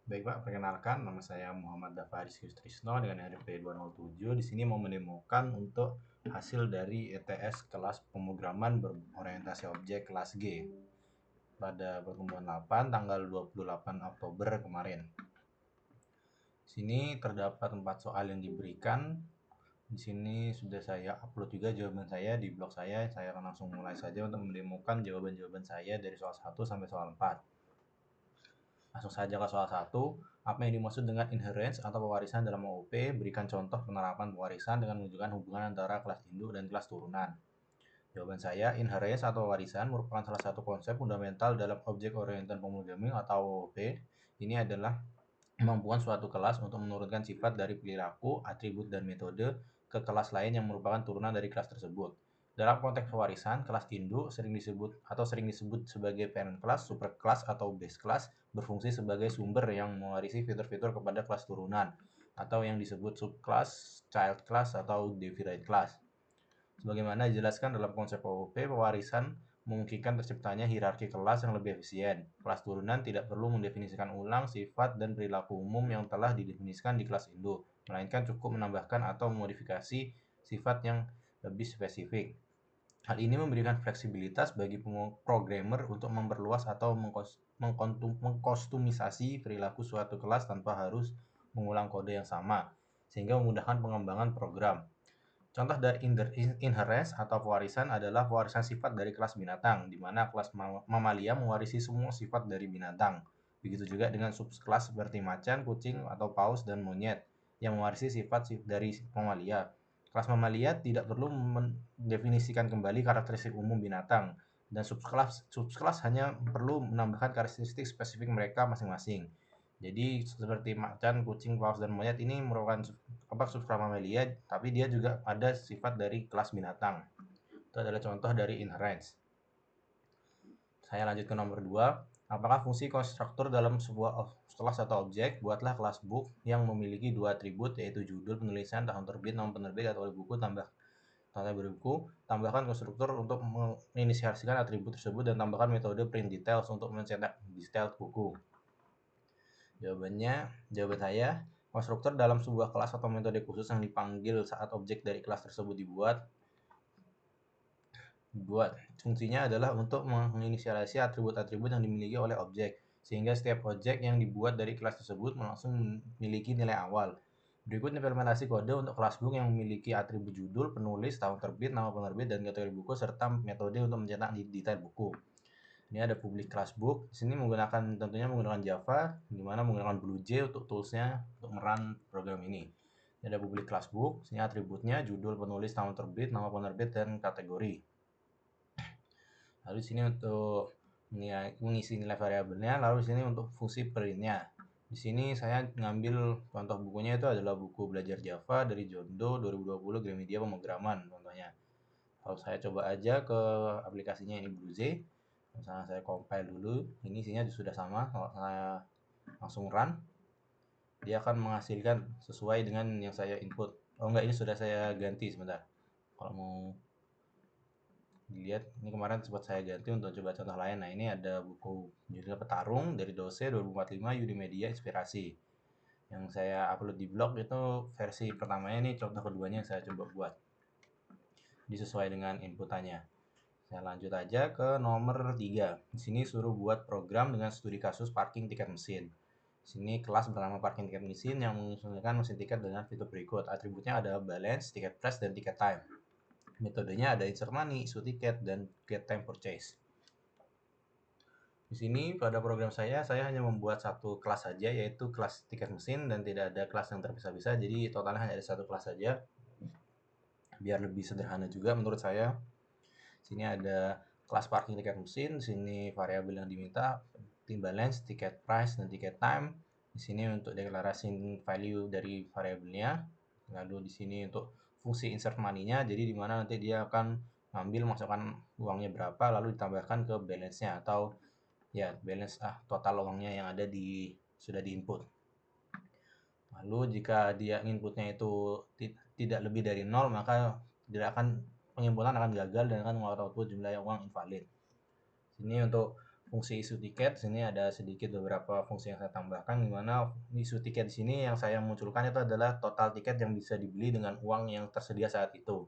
Baik Pak, perkenalkan nama saya Muhammad Dafaris Yustrisno dengan RP 207. Di sini mau mendemokan untuk hasil dari ETS kelas pemrograman berorientasi objek kelas G pada pertemuan 8 tanggal 28 Oktober kemarin. Di sini terdapat 4 soal yang diberikan. Di sini sudah saya upload juga jawaban saya di blog saya. Saya akan langsung mulai saja untuk mendemokan jawaban-jawaban saya dari soal 1 sampai soal 4. Langsung saja ke soal 1. Apa yang dimaksud dengan inheritance atau pewarisan dalam OOP? Berikan contoh penerapan pewarisan dengan menunjukkan hubungan antara kelas induk dan kelas turunan. Jawaban saya, inheritance atau pewarisan merupakan salah satu konsep fundamental dalam Object Oriented Programming atau OOP. Ini adalah kemampuan suatu kelas untuk menurunkan sifat dari perilaku, atribut, dan metode ke kelas lain yang merupakan turunan dari kelas tersebut. Dalam konteks pewarisan, kelas induk sering disebut sebagai parent class, super class, atau base class, berfungsi sebagai sumber yang mewarisi fitur-fitur kepada kelas turunan, atau yang disebut subclass, child class, atau derived class. Sebagaimana dijelaskan dalam konsep OOP, pewarisan memungkinkan terciptanya hierarki kelas yang lebih efisien. Kelas turunan tidak perlu mendefinisikan ulang sifat dan perilaku umum yang telah didefinisikan di kelas induk, melainkan cukup menambahkan atau memodifikasi sifat yang lebih spesifik. Hal ini memberikan fleksibilitas bagi programmer untuk memperluas atau mengkostumisasi perilaku suatu kelas tanpa harus mengulang kode yang sama, sehingga memudahkan pengembangan program. Contoh dari inheritance atau pewarisan adalah pewarisan sifat dari kelas binatang, di mana kelas mamalia mewarisi semua sifat dari binatang. Begitu juga dengan subkelas seperti macan, kucing, atau paus dan monyet yang mewarisi sifat dari mamalia. Kelas mamalia tidak perlu mendefinisikan kembali karakteristik umum binatang, dan subkelas hanya perlu menambahkan karakteristik spesifik mereka masing-masing. Jadi seperti macan, kucing, paus, dan monyet ini merupakan subkelas mamalia, tapi dia juga ada sifat dari kelas binatang. Itu adalah contoh dari inheritance. Saya lanjut ke nomor 2. Apakah fungsi konstruktor dalam sebuah kelas atau objek? Buatlah kelas book yang memiliki dua atribut, yaitu judul penulisan, tahun terbit, nama penerbit, atau buku, tambahkan konstruktor untuk menginisiasikan atribut tersebut, dan tambahkan metode print details untuk mencetak detail buku. Jawaban saya, konstruktor dalam sebuah kelas atau metode khusus yang dipanggil saat objek dari kelas tersebut dibuat. Fungsinya adalah untuk menginisialisasi atribut-atribut yang dimiliki oleh objek, sehingga setiap objek yang dibuat dari kelas tersebut langsung memiliki nilai awal. Berikut implementasi kode untuk kelas book yang memiliki atribut judul, penulis, tahun terbit, nama penerbit, dan kategori buku, serta metode untuk mencetak detail buku. Ini ada public class book. Di sini tentunya menggunakan Java, di mana menggunakan BlueJ untuk toolsnya untuk merun program ini. Ini ada public class book. Sini atributnya judul, penulis, tahun terbit, nama penerbit, dan kategori. Lalu di sini untuk mengisi nilai variabelnya. Lalu di sini untuk fungsi printnya. Di sini saya ngambil contoh bukunya itu adalah buku belajar Java dari John Doe 2020 Gramedia Pemrograman contohnya. Kalau saya coba aja ke aplikasinya ini BlueJ. Misalnya saya compile dulu, ini isinya sudah sama. Kalau saya langsung run, dia akan menghasilkan sesuai dengan yang saya input. Oh enggak, ini sudah saya ganti sebentar. Kalau mau dilihat, ini kemarin sempat saya ganti untuk coba contoh lain. Nah, ini ada buku judulnya Petarung dari Dose 2045 Unimedia Inspirasi. Yang saya upload di blog itu versi pertamanya, ini contoh keduanya yang saya coba buat. Disesuai dengan inputannya. Saya lanjut aja ke nomor 3. Di sini suruh buat program dengan studi kasus parking tiket mesin. Di sini kelas bernama parking tiket mesin yang menyesuaikan mesin tiket dengan fitur berikut. Atributnya ada balance, ticket price, dan ticket time. Metodenya ada insert money, issue ticket, dan get time purchase. Di sini pada program saya hanya membuat satu kelas saja, yaitu kelas tiket mesin, dan tidak ada kelas yang terpisah-pisah. Jadi totalnya hanya ada satu kelas saja, biar lebih sederhana juga menurut saya. Sini ada kelas parking tiket mesin. Di sini variabel yang diminta tim balance, ticket price, dan ticket time. Di sini untuk deklarasi value dari variabelnya. Lalu di sini untuk fungsi insert money-nya, jadi di mana nanti dia akan ngambil masukkan uangnya berapa lalu ditambahkan ke balance-nya, atau ya balance total uangnya yang ada sudah diinput. Lalu jika dia inputnya itu tidak lebih dari 0, maka tidak akan penginputan akan gagal dan akan mengeluarkan output jumlah uang invalid. Sini untuk fungsi isu tiket. Sini ada sedikit beberapa fungsi yang saya tambahkan, di mana isu tiket di sini yang saya munculkan itu adalah total tiket yang bisa dibeli dengan uang yang tersedia saat itu.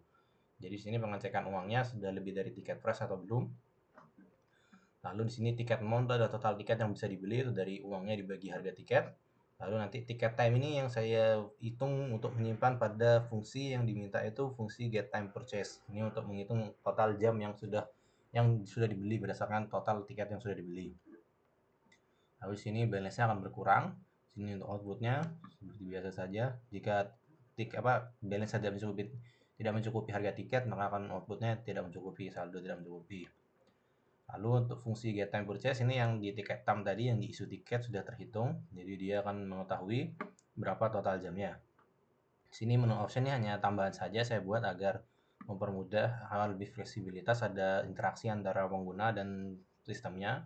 Jadi di sini pengecekan uangnya sudah lebih dari tiket fresh atau belum. Lalu di sini tiket amount itu ada total tiket yang bisa dibeli itu dari uangnya dibagi harga tiket. Lalu nanti tiket time ini yang saya hitung untuk menyimpan pada fungsi yang diminta itu fungsi get time purchase. Ini untuk menghitung total jam yang sudah dibeli berdasarkan total tiket yang sudah dibeli. Lalu di sini balance-nya akan berkurang. Sini untuk outputnya seperti biasa saja. Jika balance saja tidak mencukupi harga tiket, maka akan outputnya tidak mencukupi, saldo tidak mencukupi. Lalu untuk fungsi get time purchase ini yang di tiket time tadi yang di isu tiket sudah terhitung, jadi dia akan mengetahui berapa total jamnya. Sini menu option ini hanya tambahan saja saya buat agar mempermudah lebih fleksibilitas, ada interaksi antara pengguna dan sistemnya.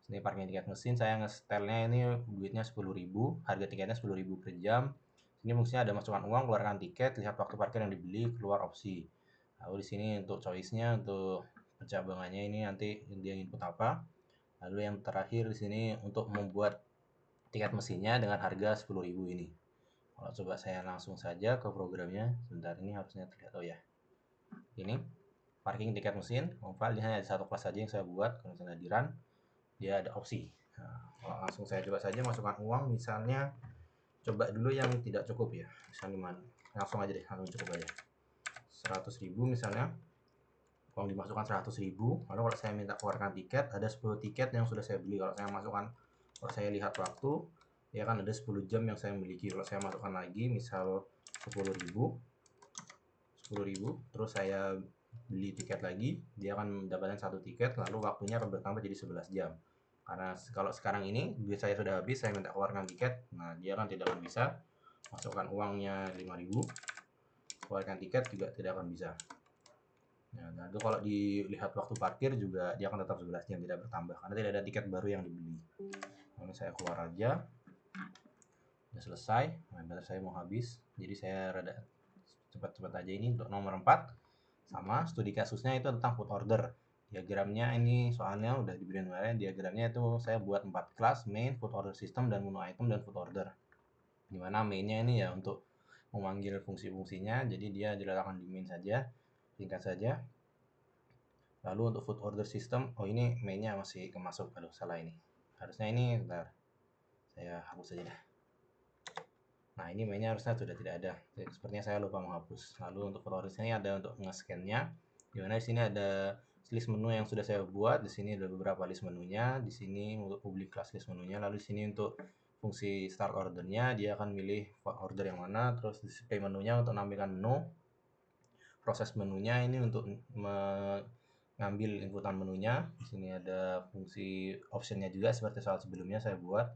Sini parking tiket mesin saya nge-setelnya ini duitnya 10.000, harga tiketnya 10.000 per jam. Sini fungsinya ada masukkan uang, keluarkan tiket, lihat waktu parkir yang dibeli, keluar opsi. Lalu di sini untuk choice-nya untuk pencabangannya ini nanti dia input apa. Lalu yang terakhir di sini untuk membuat tiket mesinnya dengan harga 10.000 ini. Kalau coba saya langsung saja ke programnya, sebentar ini harusnya terlihat. Oh ya, ini parking tiket mesin, file ini hanya ada satu kelas saja yang saya buat. Kalau misalnya di run, dia ada opsi. Nah, kalau langsung saya coba saja masukkan uang, misalnya coba dulu yang tidak cukup ya, misalnya mana, langsung aja deh, langsung cukup aja 100.000 misalnya, uang dimasukkan 100.000. Lalu kalau saya minta keluarkan tiket, ada 10 tiket yang sudah saya beli. Kalau saya lihat waktu, ya kan ada 10 jam yang saya miliki. Kalau saya masukkan lagi misal 10.000, terus saya beli tiket lagi, dia akan mendapatkan satu tiket, lalu waktunya akan bertambah jadi 11 jam. Karena kalau sekarang ini duit saya sudah habis, saya minta keluarkan tiket, nah dia kan tidak akan bisa. Masukkan uangnya 5.000, keluarkan tiket juga tidak akan bisa. Nah, itu kalau dilihat waktu parkir juga dia akan tetap 11 jam, tidak bertambah karena tidak ada tiket baru yang dibeli. Lalu saya keluar aja, udah selesai. Nah, saya mau habis, jadi saya rada cepat-cepat aja. Ini untuk nomor 4 sama studi kasusnya itu tentang food order. Diagramnya ini soalnya udah diberi kemarin. Diagramnya itu saya buat 4 kelas, main, food order system, dan menu item, dan food order. Dimana mainnya ini ya untuk memanggil fungsi-fungsinya, jadi dia diletakkan di main saja, singkat saja. Lalu untuk food order system, oh ini mainnya masih kemasuk, aduh salah ini. Harusnya ini, bentar, saya hapus saja dah. Nah ini mainnya harusnya sudah tidak ada. Sepertinya saya lupa menghapus. Lalu untuk food order ini ada untuk nge-scan-nya. Dimana di sini ada list menu yang sudah saya buat. Di sini ada beberapa list menunya. Di sini untuk public class list menunya. Lalu di sini untuk fungsi start ordernya, dia akan milih order yang mana. Terus display menunya untuk menampilkan menu. Proses menunya ini untuk mengambil inputan menunya. Di sini ada fungsi optionnya juga seperti soal sebelumnya saya buat.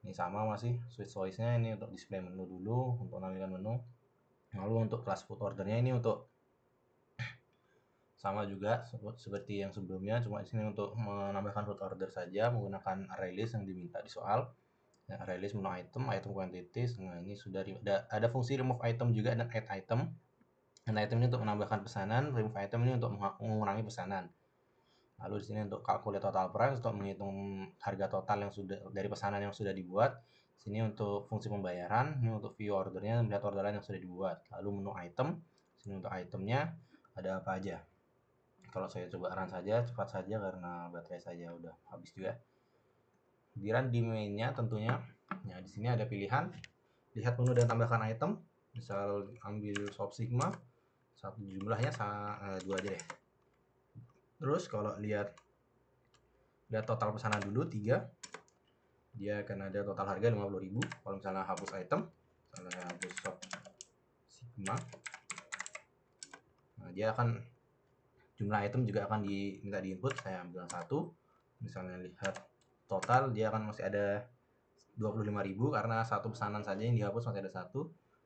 Ini sama masih switch choice-nya ini untuk display menu dulu untuk menampilkan menu. Lalu untuk kelas food ordernya ini untuk sama juga seperti yang sebelumnya, cuma di sini untuk menambahkan food order saja menggunakan array list yang diminta di soal. Nah, array list menu item, item quantities. Nah, ini sudah ada fungsi remove item juga dan add item. Dan item ini untuk menambahkan pesanan, remove item ini untuk mengurangi pesanan. Lalu di sini untuk calculate total price untuk menghitung harga total yang sudah dari pesanan yang sudah dibuat. Sini untuk fungsi pembayaran, ini untuk view ordernya, melihat orderan yang sudah dibuat. Lalu menu item, sini untuk itemnya ada apa aja. Kalau saya coba run saja, cepat saja karena baterai saya udah habis juga. Di run di mainnya tentunya. Nah, di sini ada pilihan, lihat menu dan tambahkan item. Misal ambil shop sigma, satu jumlahnya 2 aja deh. Terus kalau lihat total pesanan dulu 3, dia akan ada total harga 50.000. Kalau misalnya hapus item, misalnya hapus shop sigma, nah dia akan jumlah item juga akan diminta di input. Saya ambil 1, misalnya lihat total, dia akan masih ada 25.000 karena satu pesanan saja yang dihapus, masih ada 1.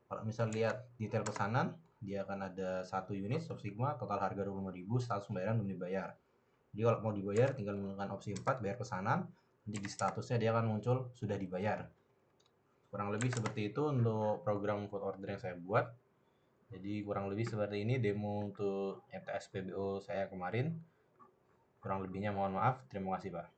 Kalau misal lihat detail pesanan, dia akan ada 1 unit shop sigma, total harga 25.000, status pembayaran belum dibayar. Jadi kalau mau dibayar tinggal menggunakan opsi 4, bayar pesanan, nanti di statusnya dia akan muncul sudah dibayar. Kurang lebih seperti itu untuk program food order yang saya buat. Jadi kurang lebih seperti ini demo untuk ETS PBO saya kemarin. Kurang lebihnya mohon maaf. Terima kasih Pak.